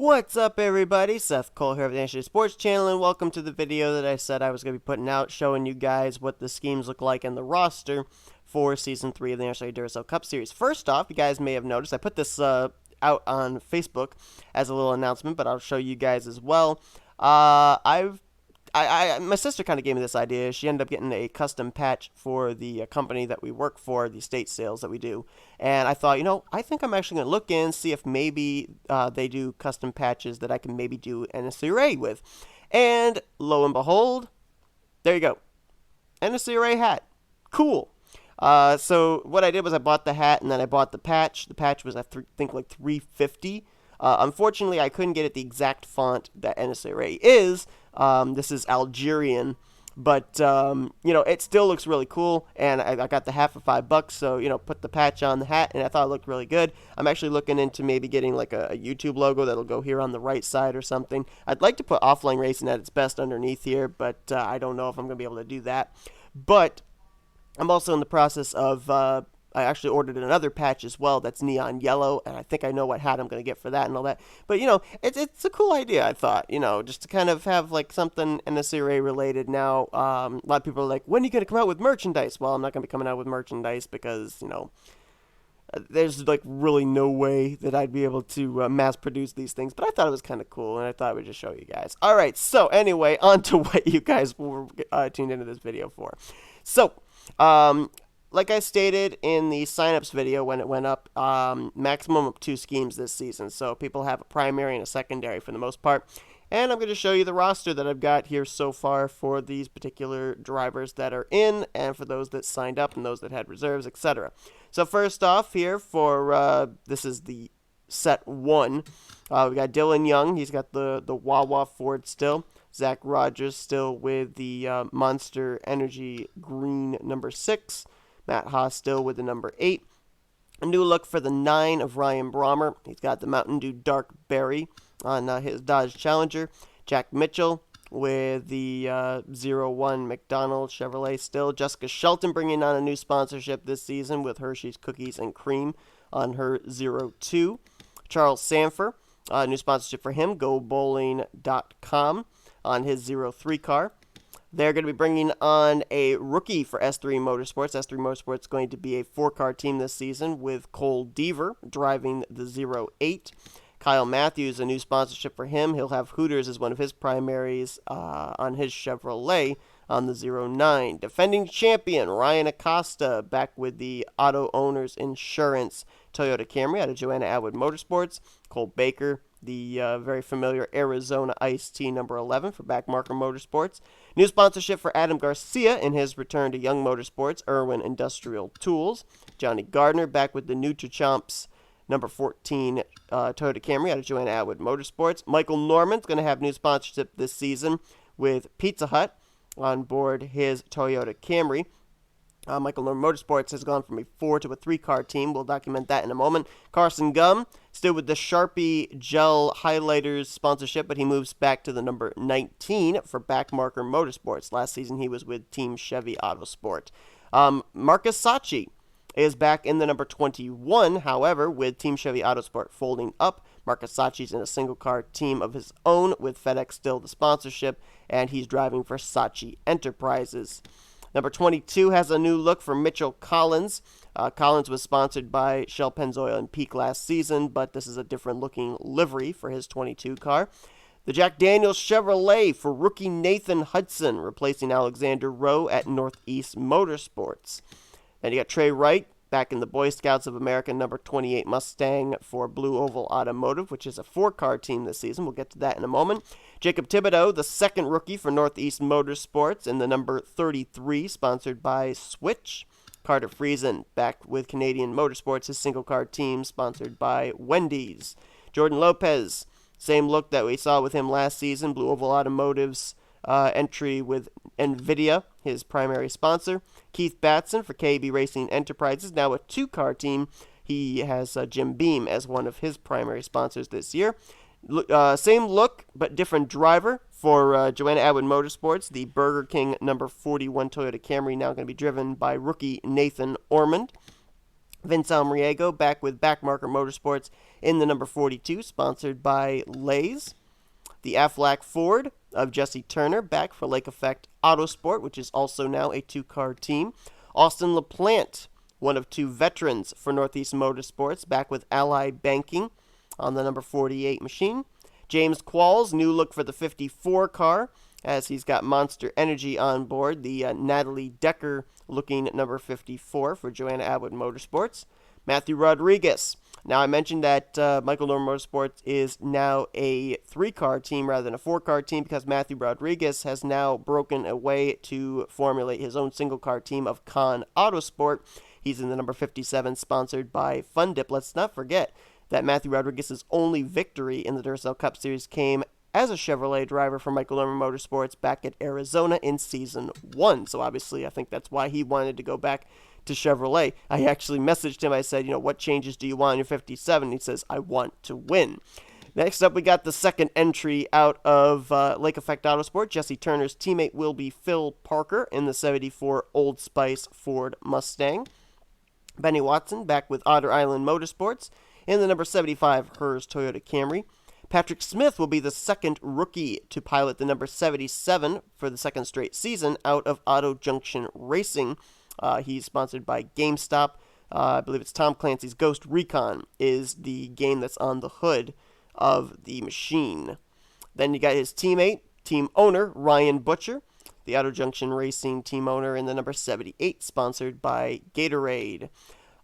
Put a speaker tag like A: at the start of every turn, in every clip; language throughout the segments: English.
A: What's up, everybody? Seth Cole here of the Nnscra Sports Channel, and welcome to the video that I said I was going to be putting out, showing you guys what the schemes look like in the roster for Season 3 of the Nnscra Duracell Cup Series. First off, you guys may have noticed, I put this out on Facebook as a little announcement, but I'll show you guys as well. My sister kind of gave me this idea. She ended up getting a custom patch for the company that we work for, the estate sales that we do. And I thought, I think I'm actually going to look in, see if maybe they do custom patches that I can maybe do Nnscra with. And lo and behold, there you go. Nnscra hat. Cool. So what I did was I bought the hat and then I bought the patch. The patch was, I think, like $350. Unfortunately, I couldn't get it the exact font that Nnscra is. This is Algerian, but it still looks really cool. And I got the hat for $5, so put the patch on the hat, and I thought it looked really good. I'm actually looking into maybe getting like a YouTube logo that'll go here on the right side or something. I'd like to put Offline Racing at its best underneath here, but I don't know if I'm gonna be able to do that. But I'm also in the process of I actually ordered another patch as well that's neon yellow, and I think I know what hat I'm going to get for that and all that. But, it's a cool idea, I thought, just to kind of have, like, something Nnscra related now. A lot of people are like, when are you going to come out with merchandise? Well, I'm not going to be coming out with merchandise because, there's, like, really no way that I'd be able to mass produce these things. But I thought it was kind of cool, and I thought I would just show you guys. All right, so anyway, on to what you guys were tuned into this video for. So, like I stated in the signups video when it went up, maximum of 2 schemes this season. So people have a primary and a secondary for the most part. And I'm going to show you the roster that I've got here so far for these particular drivers that are in, and for those that signed up and those that had reserves, etc. So first off here for, this is the set 1. We got Dylan Young. He's got the Wawa Ford still. Zach Rogers still with the Monster Energy Green number 6. Matt Haas still with the number 8. A new look for the 9 of Ryan Brommer. He's got the Mountain Dew Dark Berry on his Dodge Challenger. Jack Mitchell with the 01 McDonald Chevrolet still. Jessica Shelton bringing on a new sponsorship this season with Hershey's Cookies and Cream on her 02. Charles Sanford, new sponsorship for him, GoBowling.com on his 03 car. They're going to be bringing on a rookie for S3 Motorsports. S3 Motorsports is going to be a 4-car team this season with Cole Deaver driving the 08. Kyle Matthews, a new sponsorship for him. He'll have Hooters as one of his primaries on his Chevrolet on the 09. Defending champion Ryan Acosta back with the Auto Owners Insurance Toyota Camry out of Joanna Atwood Motorsports. Cole Baker, the very familiar Arizona Ice-T number 11 for Backmarker Motorsports. New sponsorship for Adam Garcia in his return to Young Motorsports, Irwin Industrial Tools. Johnny Gardner back with the Nutri-Chomps number 14 Toyota Camry out of Joanna Atwood Motorsports. Michael Norman's going to have new sponsorship this season with Pizza Hut on board his Toyota Camry. Michael Norman Motorsports has gone from a 4 to a 3-car team. We'll document that in a moment. Carson Gum, still with the Sharpie Gel Highlighters sponsorship, but he moves back to the number 19 for Backmarker Motorsports. Last season he was with Team Chevy Autosport. Marcus Sachi is back in the number 21, however, with Team Chevy Autosport folding up. Marcus Sachi's in a single-car team of his own with FedEx still the sponsorship, and he's driving for Sachi Enterprises. Number 22 has a new look for Mitchell Collins. Collins was sponsored by Shell Pennzoil and Peak last season, but this is a different looking livery for his 22 car. The Jack Daniels Chevrolet for rookie Nathan Hudson, replacing Alexander Rowe at Northeast Motorsports. Then you got Trey Wright back in the Boy Scouts of America number 28 Mustang for Blue Oval Automotive, which is a 4-car team this season. We'll get to that in a moment. Jacob Thibodeau, the second rookie for Northeast Motorsports in the number 33, sponsored by Switch. Carter Friesen back with Canadian Motorsports, his single-car team, sponsored by Wendy's. Jordan Lopez, same look that we saw with him last season, Blue Oval Automotive's entry with NVIDIA, his primary sponsor. Keith Batson for KB Racing Enterprises, now a 2-car team. He has Jim Beam as one of his primary sponsors this year. Same look, but different driver for Joanna Atwood Motorsports. The Burger King number 41 Toyota Camry now going to be driven by rookie Nathan Ormond. Vince Almriego back with Backmarker Motorsports in the number 42, sponsored by Lay's. The Aflac Ford of Jesse Turner back for Lake Effect Autosport, which is also now a two-car team. Austin LaPlante, one of two veterans for Northeast Motorsports, back with Ally Banking on the number 48 machine. James Qualls, new look for the 54 car, as he's got Monster Energy on board, the Natalie Decker looking number 54 for Joanna Atwood Motorsports. Matthew Rodriguez. Now, I mentioned that Michael Norman Motorsports is now a three-car team rather than a four-car team because Matthew Rodriguez has now broken away to formulate his own single-car team of Con Autosport. He's in the number 57, sponsored by Fun Dip. Let's not forget that Matthew Rodriguez's only victory in the Duracell Cup Series came as a Chevrolet driver for Michael Norman Motorsports back at Arizona in Season 1. So obviously, I think that's why he wanted to go back to Chevrolet. I actually messaged him. I said, what changes do you want in your 57? He says, I want to win. Next up, we got the second entry out of Lake Effect Autosport. Jesse Turner's teammate will be Phil Parker in the 74 Old Spice Ford Mustang. Benny Watson back with Otter Island Motorsports in the number 75 Hers Toyota Camry. Patrick Smith will be the second rookie to pilot the number 77 for the second straight season out of Auto Junction Racing. He's sponsored by GameStop. I believe it's Tom Clancy's Ghost Recon is the game that's on the hood of the machine. Then you got his teammate, team owner, Ryan Butcher, the Auto Junction Racing team owner in the number 78, sponsored by Gatorade.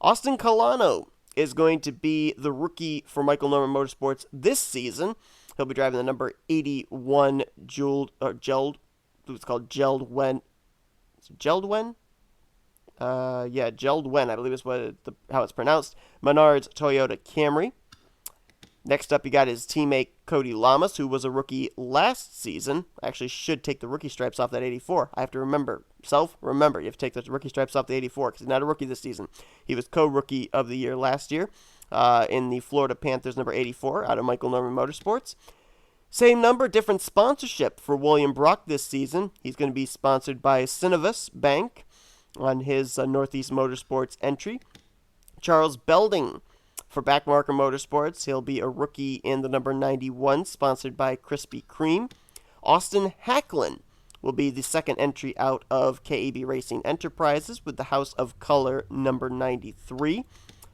A: Austin Colano is going to be the rookie for Michael Norman Motorsports this season. He'll be driving the number 81 Geld Wen. Geldwen, I believe is how it's pronounced. Menard's Toyota Camry. Next up, you got his teammate Cody Lamas, who was a rookie last season. Actually, should take the rookie stripes off that 84. I have to remember. Remember, you have to take the rookie stripes off the 84 because he's not a rookie this season. He was co-rookie of the year last year in the Florida Panthers number 84 out of Michael Norman Motorsports. Same number, different sponsorship for William Brock this season. He's going to be sponsored by Synovus Bank on his Northeast Motorsports entry. Charles Belding for Backmarker Motorsports. He'll be a rookie in the number 91, sponsored by Krispy Kreme. Austin Hacklin will be the second entry out of KAB Racing Enterprises with the House of Color number 93.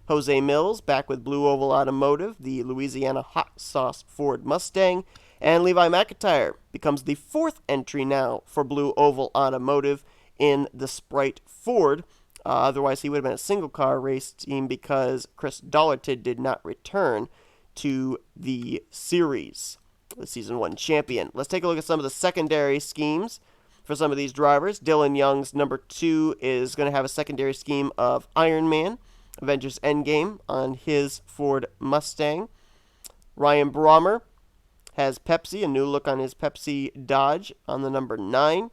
A: Jose Mills back with Blue Oval Automotive, the Louisiana Hot Sauce Ford Mustang. And Levi McIntyre becomes the fourth entry now for Blue Oval Automotive in the Sprite Ford. Otherwise, he would have been a single-car race team because Chris Dollarton did not return to the series, the Season 1 champion. Let's take a look at some of the secondary schemes for some of these drivers. Dylan Young's number 2 is going to have a secondary scheme of Iron Man, Avengers Endgame on his Ford Mustang. Ryan Brommer has Pepsi, a new look on his Pepsi Dodge on the number 9.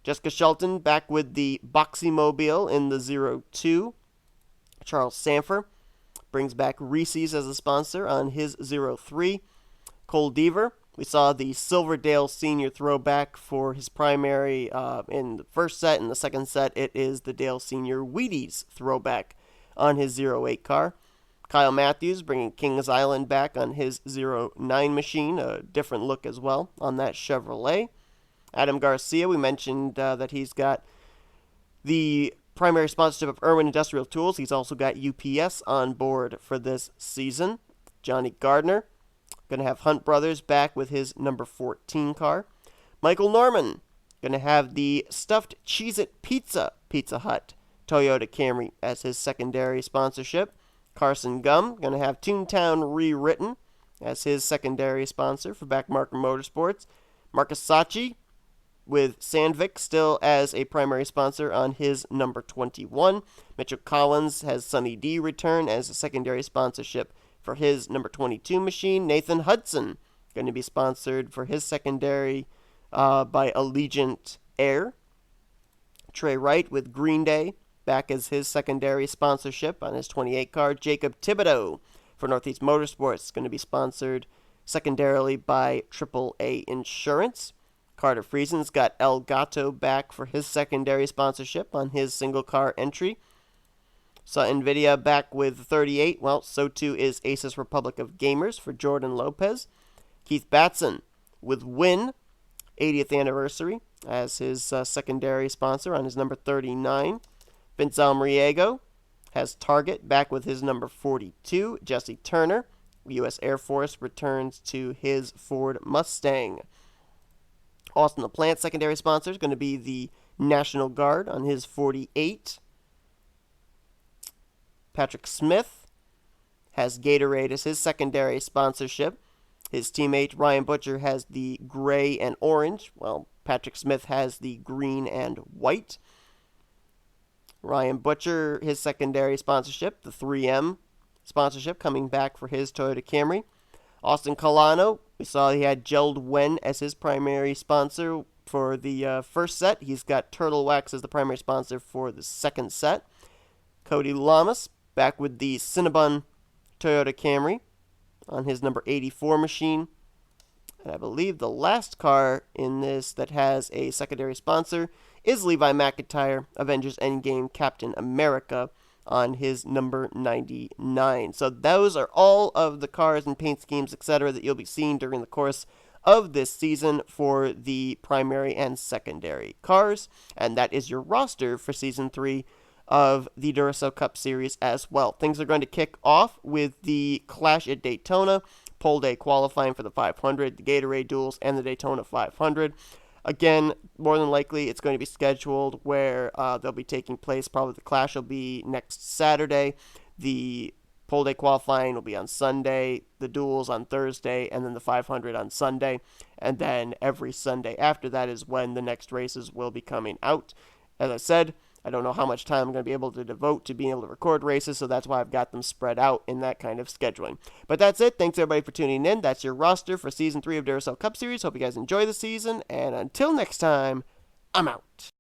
A: Jessica Shelton back with the Boxymobile in the 02. Charles Sanford brings back Reese's as a sponsor on his 03. Cole Deaver, we saw the Silverdale Senior throwback for his primary in the first set. In the second set, it is the Dale Senior Wheaties throwback on his 08 car. Kyle Matthews bringing Kings Island back on his 09 machine, a different look as well on that Chevrolet. Adam Garcia, we mentioned that he's got the primary sponsorship of Irwin Industrial Tools. He's also got UPS on board for this season. Johnny Gardner, going to have Hunt Brothers back with his number 14 car. Michael Norman, going to have the Stuffed Cheez-It Pizza Hut Toyota Camry as his secondary sponsorship. Carson Gum, going to have Toontown Rewritten as his secondary sponsor for Backmarker Motorsports. Marcus Sachi with Sandvik still as a primary sponsor on his number 21. Mitchell Collins has Sunny D return as a secondary sponsorship for his number 22 machine. Nathan Hudson going to be sponsored for his secondary by Allegiant Air. Trey Wright with Green Day back as his secondary sponsorship on his 28 car. Jacob Thibodeau for Northeast Motorsports going to be sponsored secondarily by AAA Insurance. Carter Friesen's got El Gato back for his secondary sponsorship on his single car entry. Saw NVIDIA back with 38. Well, so too is Asus Republic of Gamers for Jordan Lopez. Keith Batson with Win, 80th anniversary, as his secondary sponsor on his number 39. Vince Almriego has Target back with his number 42. Jesse Turner, U.S. Air Force, returns to his Ford Mustang. Austin LaPlante, secondary sponsor, is going to be the National Guard on his 48. Patrick Smith has Gatorade as his secondary sponsorship. His teammate Ryan Butcher has the gray and orange, while Patrick Smith has the green and white. Ryan Butcher, his secondary sponsorship, the 3M sponsorship, coming back for his Toyota Camry. Austin Colano, we saw he had Gelled Wen as his primary sponsor for the first set. He's got Turtle Wax as the primary sponsor for the second set. Cody Lamas, back with the Cinnabon Toyota Camry on his number 84 machine. And I believe the last car in this that has a secondary sponsor is Levi McIntyre, Avengers Endgame Captain America, on his number 99. So those are all of the cars and paint schemes, etc., that you'll be seeing during the course of this season for the primary and secondary cars. And that is your roster for Season 3 of the Duracell Cup Series as well. Things are going to kick off with the Clash at Daytona, pole day qualifying for the 500, the Gatorade Duels, and the Daytona 500. Again, more than likely, it's going to be scheduled where they'll be taking place. Probably the Clash will be next Saturday. The pole day qualifying will be on Sunday, the Duels on Thursday, and then the 500 on Sunday. And then every Sunday after that is when the next races will be coming out. As I said, I don't know how much time I'm going to be able to devote to being able to record races, so that's why I've got them spread out in that kind of scheduling. But that's it. Thanks, everybody, for tuning in. That's your roster for Season 3 of Duracell Cup Series. Hope you guys enjoy the season, and until next time, I'm out.